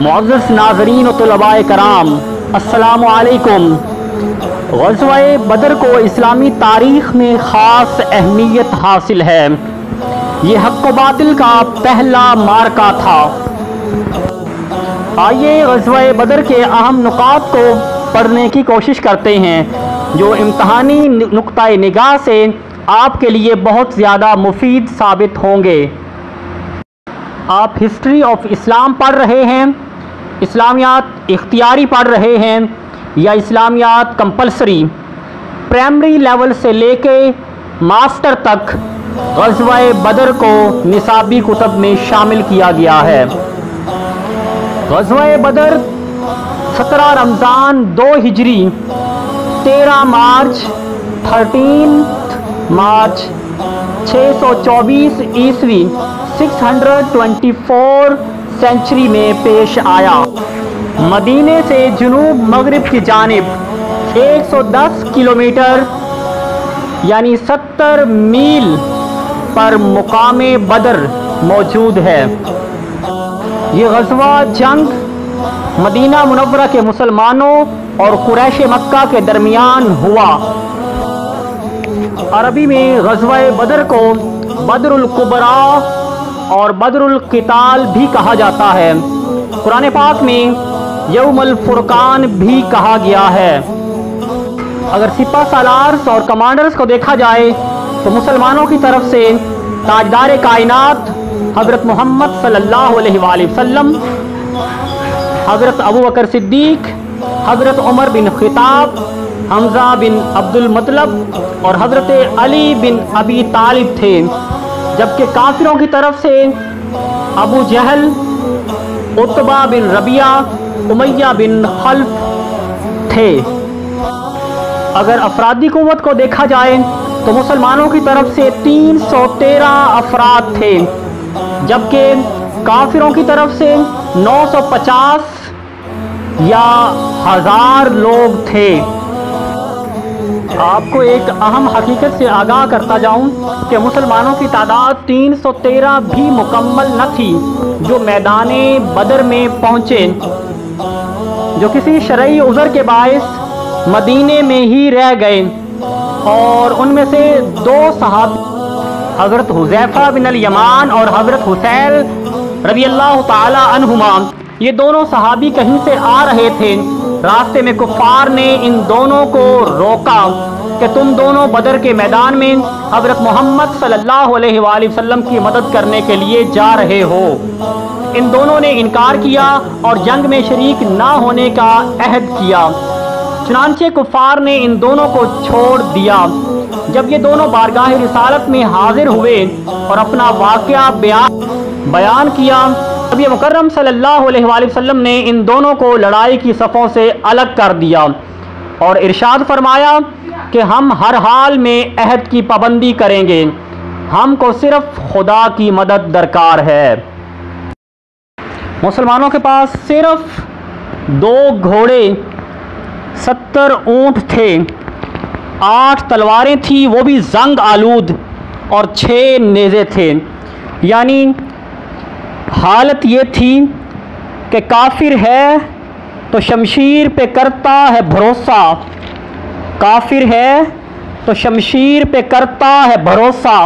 मुअज़्ज़ज़ नाज़रीन व तुलबाए कराम, अस्सलामु अलैकुम। ग़ज़वा-ए बदर को इस्लामी तारीख़ में ख़ास अहमियत हासिल है। ये हक़ व बातिल का पहला मार्का था। आइए ग़ज़वा-ए बदर के अहम नुकात को पढ़ने की कोशिश करते हैं, जो इम्तहानी नुक्ता निगाह से आपके लिए बहुत ज़्यादा मुफीद साबित होंगे। आप हिस्ट्री ऑफ इस्लाम पढ़ रहे हैं, इस्लामियात इख्तियारी पढ़ रहे हैं या इस्लामियात कंपलसरी, प्राइमरी लेवल से लेके मास्टर तक ग़ज़वा-ए बदर को निसाबी कुतब में शामिल किया गया है। ग़ज़वा-ए बदर 17 रमज़ान 2 हिजरी 13 मार्च 13 मार्च 624 ईस्वी 624 सेंचुरी में पेश आया। मदीने से जुनूब मगरिब की जानिब 110 किलोमीटर यानी 70 मील पर मुकामे बदर मौजूद है। ये ग़ज़वा जंग मदीना मुनव्वरा के मुसलमानों और कुरैश मक्का के दरमियान हुआ। अरबी में ग़ज़वा-ए बदर को बदरुल कुबरा और बदरुल क़िताल भी कहा जाता है। कुरान पाक में यौमुल फुरकान भी कहा गया है। अगर सिपा सालार्स और कमांडर्स को देखा जाए तो मुसलमानों की तरफ से ताजदार कायनात हज़रत मोहम्मद सल्लल्लाहु अलैहि वसल्लम, हज़रत अबू बकर सिद्दीक़, हज़रत उमर बिन ख़िताब, हमज़ा बिन अब्दुल मतलब और हज़रत अली बिन अबी तालिब थे, जबकि काफिरों की तरफ से अबू जहल, उतबा बिन रबिया, उमैया बिन खल्फ थे। अगर अफरादी क़ुव्वत को देखा जाए तो मुसलमानों की तरफ से 313 अफराद थे, जबकि काफिरों की तरफ से 950 या 1000 लोग थे। आपको एक अहम हकीकत से आगाह करता जाऊं कि मुसलमानों की तादाद 313 भी मुकम्मल न थी, जो मैदाने बदर में पहुँचे, जो किसी शरई उज़र के बायस मदीने में ही रह गए, और उनमें से 2 सहाबी हज़रत हुज़ैफ़ा बिन अल-यमान और हज़रत हुसैन रज़ियल्लाहु ताला अन्हुमा, ये दोनों सहाबी कहीं से आ रहे थे। रास्ते में कुफ़ार ने इन दोनों को रोका कि तुम दोनों बदर के मैदान में हज़रत मोहम्मद सल्लल्लाहु अलैहि वसल्लम की मदद करने के लिए जा रहे हो। इन दोनों ने इनकार किया और जंग में शरीक ना होने का अहद किया। चुनांचे कुफ़ार ने इन दोनों को छोड़ दिया। जब ये दोनों बारगाह रिसालत में हाजिर हुए और अपना वाक़या बयान किया, नबी मुकर्रम सल्लल्लाहु अलैहि वसल्लम ने इन दोनों को लड़ाई की सफ़ों से अलग कर दिया और इरशाद फरमाया कि हम हर हाल में अहद की पाबंदी करेंगे, हमको सिर्फ खुदा की मदद दरकार है। मुसलमानों के पास सिर्फ 2 घोड़े, 70 ऊँट थे, 8 तलवारें थी, वो भी जंग आलूद, और 6 नेज़े थे। यानी हालत ये थी कि काफिर है तो शमशीर पे करता है भरोसा, काफिर है तो शमशीर पे करता है भरोसा,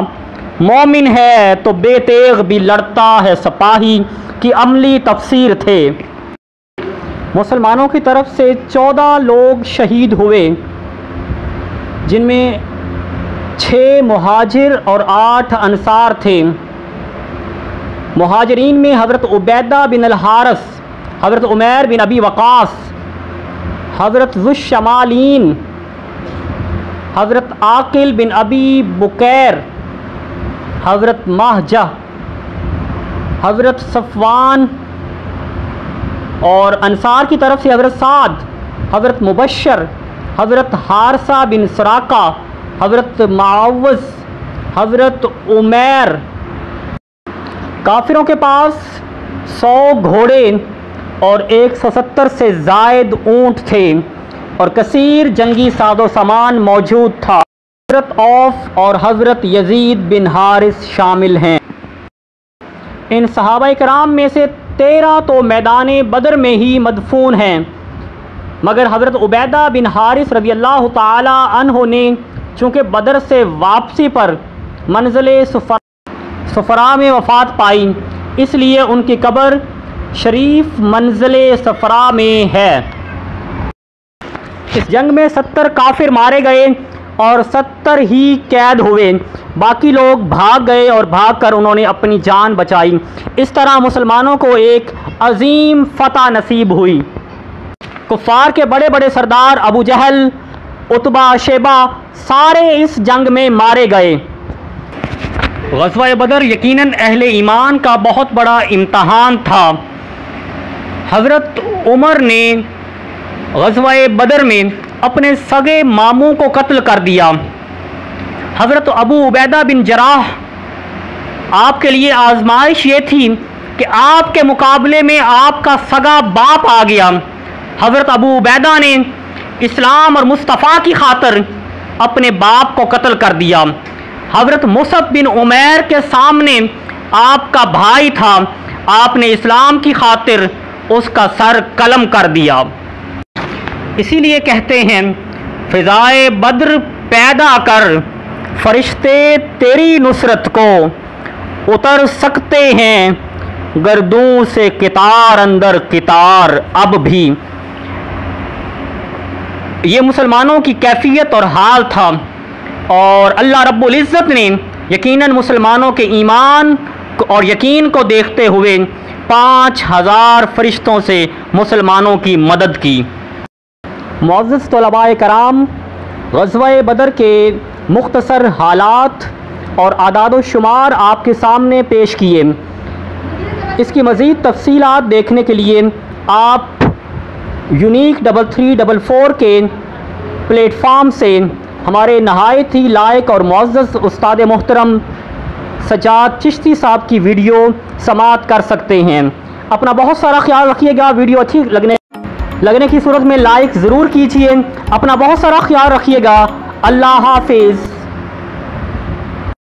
मोमिन है तो बेतेग भी लड़ता है सिपाही की अमली तफसीर थे। मुसलमानों की तरफ से 14 लोग शहीद हुए, जिनमें 6 मुहाजिर और 8 अंसार थे। मुहाजिरीन में हज़रत उबैदा बिन अल-हारिस, हज़रत उमैर बिन अबी वक़ास, हज़रत ज़ुश्शमालीन, हज़रत आकिल बिन अबी बुकैर, हज़रत महजा, हज़रत सफ़वान, और अंसार की तरफ से हज़रत साद, हज़रत मुबश्शर, हज़रत हारसा बिन सराका, हज़रत मुअव्वज़, हज़रत उमैर। काफिरों के पास 100 घोड़े और 170 से ज़ायद ऊँट थे और कसीर जंगी सादो सामान मौजूद था। हज़रत औफ और हज़रत यजीद बिन हारिस शामिल हैं। इन सहाबा कराम में से 13 تو میدان بدر میں ہی مدفون ہیں، مگر حضرت عبیدہ بن حارث رضی اللہ تعالی عنہ نے چونکہ بدر سے واپسی پر منزل صفرا میں وفات پائی، اس لیے ان کی قبر شریف منزل صفرا میں ہے۔ اس جنگ میں 70 کافر مارے گئے اور 70 ہی قید ہوئے، باقی لوگ بھاگ گئے اور بھاگ کر انہوں نے اپنی جان بچائی۔ اس طرح مسلمانوں کو ایک عظیم فتح نصیب ہوئی۔ کفار کے بڑے بڑے سردار ابو جہل، عتبہ، شیبہ سارے اس جنگ میں مارے گئے۔ غزوہ بدر یقیناً اہل ایمان کا بہت بڑا امتحان تھا۔ حضرت عمر نے غزوہ بدر میں اپنے سگے ماموں کو قتل کر دیا۔ حضرت ابو عبیدہ بن جراح، آپ کے لیے آزمائش یہ تھی کہ آپ کے مقابلے میں آپ کا سگا باپ آ گیا۔ حضرت ابو عبیدہ نے اسلام اور مصطفیٰ کی خاطر اپنے باپ کو قتل کر دیا۔ حضرت مصعب بن عمیر کے سامنے آپ کا بھائی تھا، آپ نے اسلام کی خاطر اس کا سر قلم کر دیا۔ اسی لیے کہتے ہیں فضائے بدر پیدا کر، فرشتے تیری نصرت کو اتر سکتے ہیں، گردوں سے قطار اندر قطار اب بھی۔ یہ مسلمانوں کی کیفیت اور حال تھا، اور اللہ رب العزت نے یقیناً مسلمانوں کے ایمان اور یقین کو دیکھتے ہوئے 5000 فرشتوں سے مسلمانوں کی مدد کی۔ معزز طلباء کرام، غزوہ بدر کے مختصر حالات اور اعداد و شمار آپ کے سامنے پیش کیے۔ اس کی مزید تفصیلات دیکھنے کے لیے آپ یونیک 3344 کے پلیٹ فارم سے ہمارے نہایت ہی لائق اور معزز استاد محترم سجاد چشتی صاحب کی ویڈیو سماعت کر سکتے ہیں۔ اپنا بہت سارا خیال رکھیے گا۔ ویڈیو اچھی لگنے کی صورت میں لائک ضرور کیجیے۔ اپنا بہت سارا خیال رکھیے گا۔ اللہ حافظ۔